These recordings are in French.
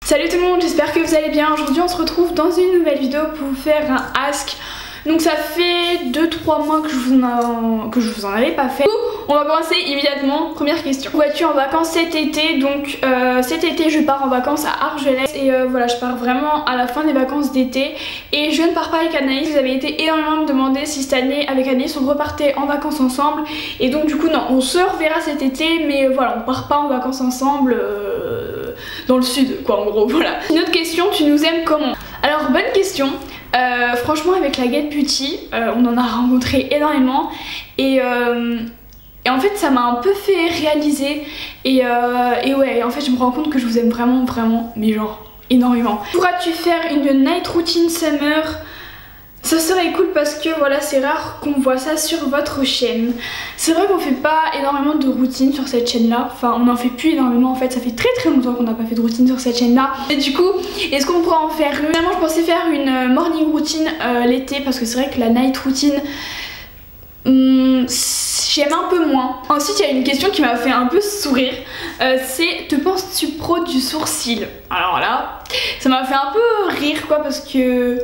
Salut tout le monde, j'espère que vous allez bien. Aujourd'hui on se retrouve dans une nouvelle vidéo pour vous faire un ask. Donc ça fait 2-3 mois que je vous en avais pas fait. On va commencer immédiatement. Première question. Où vas-tu en vacances cet été? Donc cet été je pars en vacances à Argelès. Et voilà, je pars vraiment à la fin des vacances d'été. Et je ne pars pas avec Anaïs. Vous avez été énormément à me demander si cette année avec Anaïs on repartait en vacances ensemble. Et donc du coup non, on se reverra cet été. Mais voilà, on part pas en vacances ensemble dans le sud quoi, en gros, voilà. Une autre question, tu nous aimes comment? Alors bonne question. Franchement avec la Get Beauty on en a rencontré énormément et en fait ça m'a un peu fait réaliser et ouais, en fait je me rends compte que je vous aime vraiment mais genre énormément. Pourras-tu faire une night routine summer? Ça serait cool parce que voilà, c'est rare qu'on voit ça sur votre chaîne. C'est vrai qu'on fait pas énormément de routine sur cette chaîne là. Enfin on en fait plus énormément en fait. Ça fait très longtemps qu'on n'a pas fait de routine sur cette chaîne là. Et du coup est-ce qu'on pourra en faire une? Finalement je pensais faire une morning routine l'été. Parce que c'est vrai que la night routine j'aime un peu moins. Ensuite il y a une question qui m'a fait un peu sourire. C'est te penses-tu pro du sourcil? Alors là ça m'a fait un peu rire quoi, parce que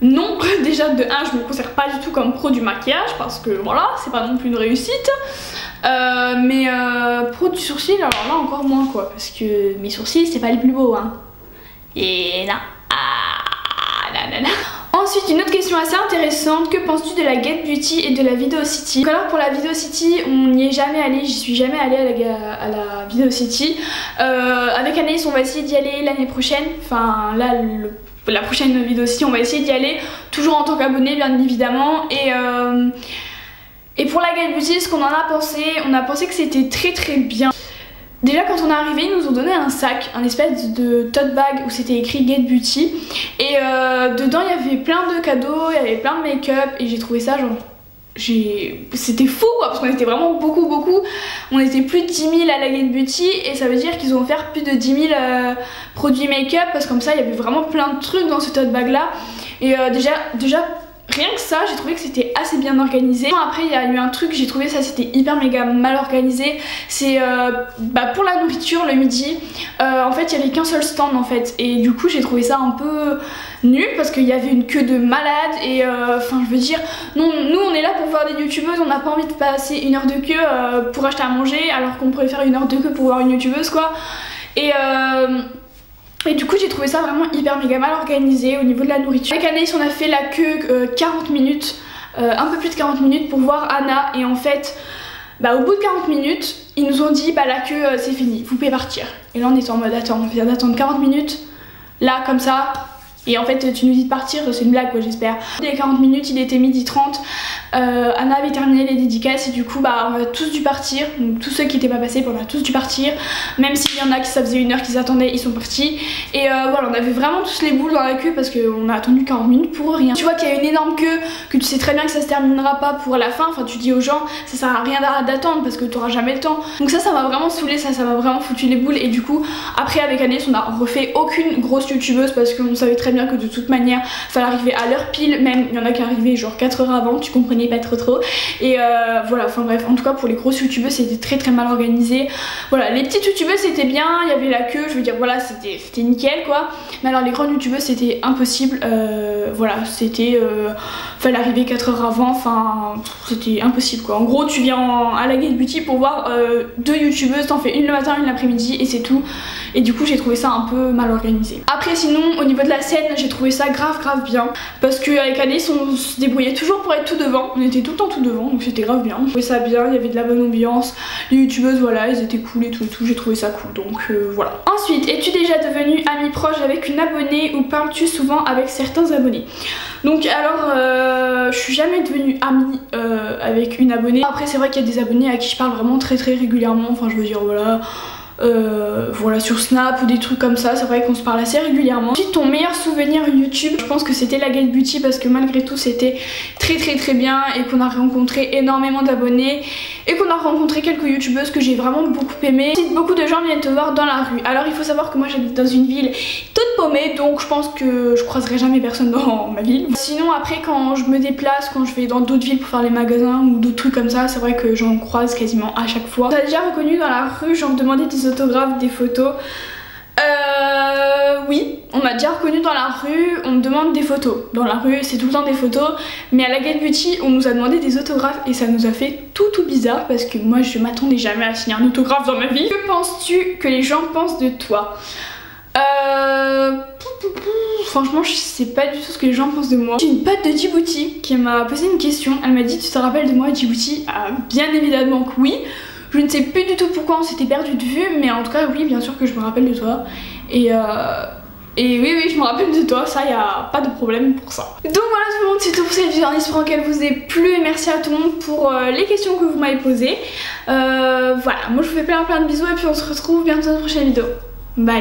non, déjà de 1 je me considère pas du tout comme pro du maquillage parce que voilà, c'est pas non plus une réussite. Mais pro du sourcil, alors là encore moins quoi, parce que mes sourcils c'est pas les plus beaux hein. Et là, là. Ensuite une autre question assez intéressante, que penses-tu de la Get Beauty et de la Video City? Donc alors pour la Video City on n'y est jamais allé, j'y suis jamais allée à la Video City. Avec Anaïs on va essayer d'y aller l'année prochaine, enfin là la prochaine vidéo aussi on va essayer d'y aller, toujours en tant qu'abonné bien évidemment. Et pour la Get Beauty, ce qu'on en a pensé, on a pensé que c'était très bien. Déjà quand on est arrivé ils nous ont donné un sac, un espèce de tote bag où c'était écrit Get Beauty. Et dedans il y avait plein de cadeaux, il y avait plein de make-up et j'ai trouvé ça genre... C'était fou quoi, parce qu'on était vraiment beaucoup, on était plus de 10 000 à la Get Beauty et ça veut dire qu'ils ont offert plus de 10 000 produits make-up, parce que comme ça il y avait vraiment plein de trucs dans ce tote bag là. Et déjà rien que ça j'ai trouvé que c'était assez bien organisé. Après il y a eu un truc, j'ai trouvé ça c'était hyper méga mal organisé, c'est pour la nourriture le midi, en fait il y avait qu'un seul stand en fait, et du coup j'ai trouvé ça un peu nul parce qu'il y avait une queue de malade. Et enfin je veux dire, non, nous on est là pour voir des youtubeuses, on n'a pas envie de passer 1 heure de queue pour acheter à manger alors qu'on pourrait faire 1 heure de queue pour voir une youtubeuse quoi. Et du coup j'ai trouvé ça vraiment hyper méga mal organisé au niveau de la nourriture. Avec Anaïs on a fait la queue 40 minutes, un peu plus de 40 minutes pour voir Anna. Et en fait au bout de 40 minutes ils nous ont dit la queue c'est fini, vous pouvez partir. Et là on était en mode attends, on vient d'attendre 40 minutes là comme ça. Et en fait tu nous dis de partir, c'est une blague quoi j'espère. Les 40 minutes il était 12h30, Anna avait terminé les dédicaces et du coup on a tous dû partir. Donc tous ceux qui n'étaient pas passés on a tous dû partir. Même s'il y en a qui ça faisait 1 heure qu'ils attendaient, ils sont partis. Et voilà, on avait vraiment tous les boules dans la queue parce qu'on a attendu 40 minutes pour rien. Tu vois qu'il y a une énorme queue, que tu sais très bien que ça se terminera pas pour la fin. Enfin tu dis aux gens ça sert à rien d'attendre parce que tu auras jamais le temps. Donc ça m'a vraiment saoulé, ça m'a vraiment foutu les boules. Et du coup après avec Anaïs on a refait aucune grosse youtubeuse parce qu'on savait très bien que de toute manière fallait arriver à l'heure pile. Même il y en a qui arrivaient genre 4 heures avant, tu comprenais pas trop. Et voilà, enfin bref, en tout cas pour les grosses youtubeuses c'était très mal organisé. Voilà, les petites youtubeuses c'était bien, il y avait la queue, je veux dire voilà, c'était nickel quoi. Mais alors les grandes youtubeuses c'était impossible. Voilà, c'était fallait arriver 4 heures avant, enfin c'était impossible quoi. En gros tu viens à la Get Beauty pour voir 2 youtubeuses, t'en fais une le matin, une l'après-midi et c'est tout. Et du coup j'ai trouvé ça un peu mal organisé. Après sinon au niveau de la scène j'ai trouvé ça grave bien, parce qu'avec Anaïs on se débrouillait toujours pour être tout devant, on était tout le temps tout devant, donc c'était grave bien. J'ai trouvé ça bien, il y avait de la bonne ambiance, les youtubeuses voilà elles étaient cool et tout, j'ai trouvé ça cool, donc voilà. Ensuite, es-tu déjà devenue amie proche avec une abonnée ou parles-tu souvent avec certains abonnés? Donc alors je suis jamais devenue amie avec une abonnée. Après c'est vrai qu'il y a des abonnés à qui je parle vraiment très régulièrement, enfin je veux dire voilà. Voilà, sur Snap ou des trucs comme ça, c'est vrai qu'on se parle assez régulièrement. Ensuite ton meilleur souvenir YouTube, je pense que c'était la Get Beauty parce que malgré tout c'était très bien et qu'on a rencontré énormément d'abonnés et qu'on a rencontré quelques youtubeuses que j'ai vraiment beaucoup aimé. Ensuite beaucoup de gens viennent te voir dans la rue. Alors il faut savoir que moi j'habite dans une ville toute paumée, donc je pense que je croiserai jamais personne dans ma ville. Sinon après quand je me déplace, quand je vais dans d'autres villes pour faire les magasins ou d'autres trucs comme ça, c'est vrai que j'en croise quasiment à chaque fois. T'as déjà reconnu dans la rue, genre demander des autographes, des photos? m'a déjà reconnue dans la rue, on me demande des photos. Dans la rue, c'est tout le temps des photos. Mais à la Get Beauty, on nous a demandé des autographes et ça nous a fait tout bizarre parce que moi, je m'attendais jamais à signer un autographe dans ma vie. Que penses-tu que les gens pensent de toi? Franchement, je sais pas du tout ce que les gens pensent de moi. J'ai une pote de Djibouti qui m'a posé une question. Elle m'a dit: tu te rappelles de moi, Djibouti? Bien évidemment que oui. Je ne sais plus du tout pourquoi on s'était perdu de vue, mais en tout cas, oui, bien sûr que je me rappelle de toi. Et oui, je me rappelle de toi, ça, y a pas de problème pour ça. Donc voilà tout le monde, c'est tout pour cette vidéo en espérant qu'elle vous ait plu et merci à tout le monde pour les questions que vous m'avez posées. Voilà, moi je vous fais plein de bisous et puis on se retrouve bientôt dans une prochaine vidéo. Bye.